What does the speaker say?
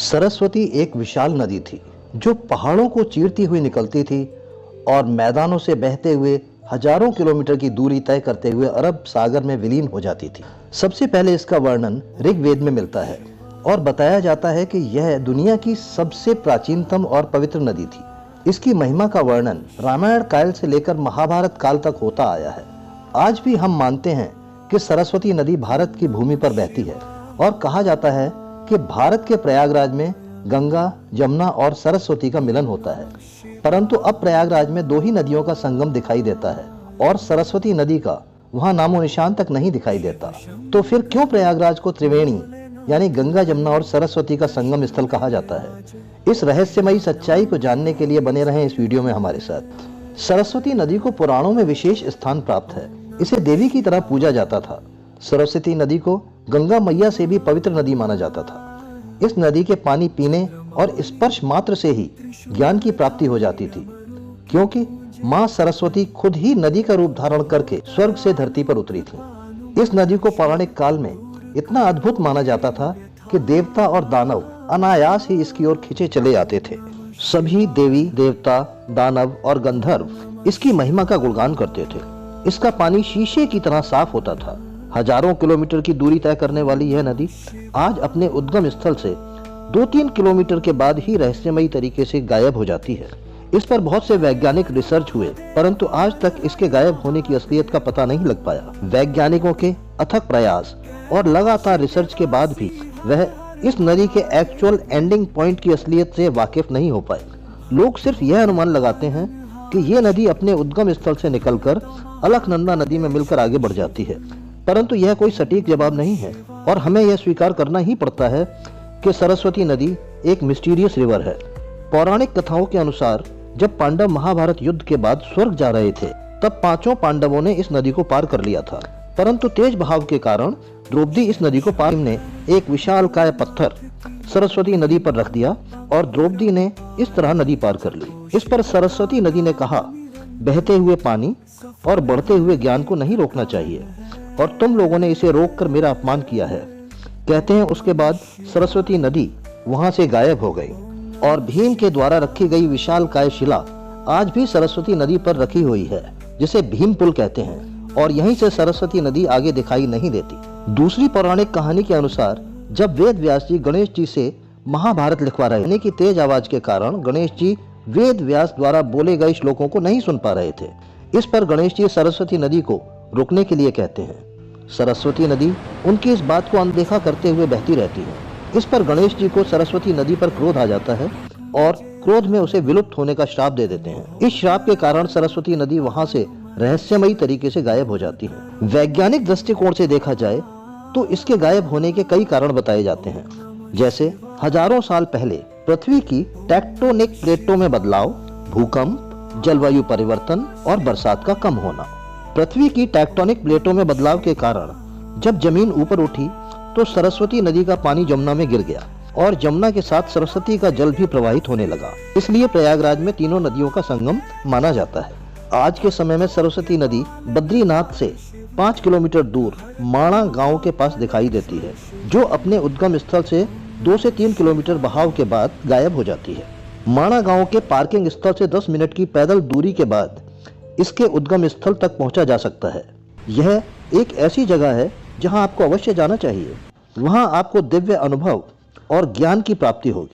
सरस्वती एक विशाल नदी थी जो पहाड़ों को चीरती हुई निकलती थी और मैदानों से बहते हुए हजारों किलोमीटर की दूरी तय करते हुए अरब सागर में विलीन हो जाती थी। सबसे पहले इसका वर्णन ऋग्वेद में मिलता है और बताया जाता है कि यह दुनिया की सबसे प्राचीनतम और पवित्र नदी थी। इसकी महिमा का वर्णन रामायण काल से लेकर महाभारत काल तक होता आया है। आज भी हम मानते हैं कि सरस्वती नदी भारत की भूमि पर बहती है और कहा जाता है कि भारत के प्रयागराज में गंगा, जमुना और सरस्वती का मिलन होता है, परंतु अब प्रयागराज में दो ही नदियों का संगम दिखाई देता है और सरस्वती नदी का वहां नामो निशान तक नहीं दिखाई देता। तो फिर क्यों प्रयागराज को त्रिवेणी यानी गंगा, जमुना और सरस्वती का संगम स्थल कहा जाता है? इस रहस्यमयी सच्चाई को जानने के लिए बने रहें इस वीडियो में हमारे साथ। सरस्वती नदी को पुराणों में विशेष स्थान प्राप्त है। इसे देवी की तरह पूजा जाता था। सरस्वती नदी को गंगा मैया से भी पवित्र नदी माना जाता था। इस नदी के पानी पीने और स्पर्श मात्र से ही ज्ञान की प्राप्ति हो जाती थी, क्योंकि माँ सरस्वती खुद ही नदी का रूप धारण करके स्वर्ग से धरती पर उतरी थी। इस नदी को पौराणिक काल में इतना अद्भुत माना जाता था कि देवता और दानव अनायास ही इसकी ओर खींचे चले आते थे। सभी देवी देवता, दानव और गंधर्व इसकी महिमा का गुणगान करते थे। इसका पानी शीशे की तरह साफ होता था। हजारों किलोमीटर की दूरी तय करने वाली यह नदी आज अपने उद्गम स्थल से 2-3 किलोमीटर के बाद ही रहस्यमयी तरीके से गायब हो जाती है। इस पर बहुत से वैज्ञानिक रिसर्च हुए, परंतु आज तक इसके गायब होने की असलियत का पता नहीं लग पाया। वैज्ञानिकों के अथक प्रयास और लगातार रिसर्च के बाद भी वह इस नदी के एक्चुअल एंडिंग पॉइंट की असलियत से वाकिफ नहीं हो पाए। लोग सिर्फ यह अनुमान लगाते हैं कि यह नदी अपने उद्गम स्थल से निकलकर अलकनंदा नदी में मिलकर आगे बढ़ जाती है, परंतु यह कोई सटीक जवाब नहीं है और हमें यह स्वीकार करना ही पड़ता है कि सरस्वती नदी एक मिस्टीरियस रिवर है। पौराणिक कथाओं के अनुसार जब पांडव महाभारत युद्ध के बाद स्वर्ग जा रहे थे, तब 5 पांडवों ने इस नदी को पार कर लिया था, परंतु तेज बहाव के कारण द्रौपदी इस नदी को पार ने एक विशालकाय पत्थर सरस्वती नदी पर रख दिया और द्रौपदी ने इस तरह नदी पार कर ली। इस पर सरस्वती नदी ने कहा, बहते हुए पानी और बढ़ते हुए ज्ञान को नहीं रोकना चाहिए और तुम लोगों ने इसे रोककर मेरा अपमान किया है। कहते हैं उसके बाद सरस्वती नदी वहां से गायब हो गई और भीम के द्वारा रखी गई विशालकाय शिला आज भी सरस्वती नदी पर रखी हुई है, जिसे भीम पुल कहते हैं, और यहीं से सरस्वती नदी आगे दिखाई नहीं देती। दूसरी पौराणिक कहानी के अनुसार जब वेद व्यास जी गणेश जी से महाभारत लिखवा रहे की तेज आवाज के कारण गणेश जी वेद व्यास द्वारा बोले गए श्लोकों को नहीं सुन पा रहे थे। इस पर गणेश जी सरस्वती नदी को रुकने के लिए कहते हैं। सरस्वती नदी उनकी इस बात को अनदेखा करते हुए बहती रहती है। इस पर गणेश जी को सरस्वती नदी पर क्रोध आ जाता है और क्रोध में उसे विलुप्त होने का श्राप दे देते हैं। इस श्राप के कारण सरस्वती नदी वहां से रहस्यमयी तरीके से गायब हो जाती है। वैज्ञानिक दृष्टिकोण से देखा जाए तो इसके गायब होने के कई कारण बताए जाते हैं, जैसे हजारों साल पहले पृथ्वी की टेक्टोनिक प्लेटों में बदलाव, भूकंप, जलवायु परिवर्तन और बरसात का कम होना। पृथ्वी की टेक्टोनिक प्लेटों में बदलाव के कारण जब जमीन ऊपर उठी तो सरस्वती नदी का पानी जमुना में गिर गया और जमुना के साथ सरस्वती का जल भी प्रवाहित होने लगा। इसलिए प्रयागराज में तीनों नदियों का संगम माना जाता है। आज के समय में सरस्वती नदी बद्रीनाथ से 5 किलोमीटर दूर माणा गांव के पास दिखाई देती है, जो अपने उद्गम स्थल से 2 से 3 किलोमीटर बहाव के बाद गायब हो जाती है। माणा गांव के पार्किंग स्थल से 10 मिनट की पैदल दूरी के बाद इसके उद्गम स्थल तक पहुंचा जा सकता है। यह एक ऐसी जगह है जहां आपको अवश्य जाना चाहिए। वहां आपको दिव्य अनुभव और ज्ञान की प्राप्ति होगी।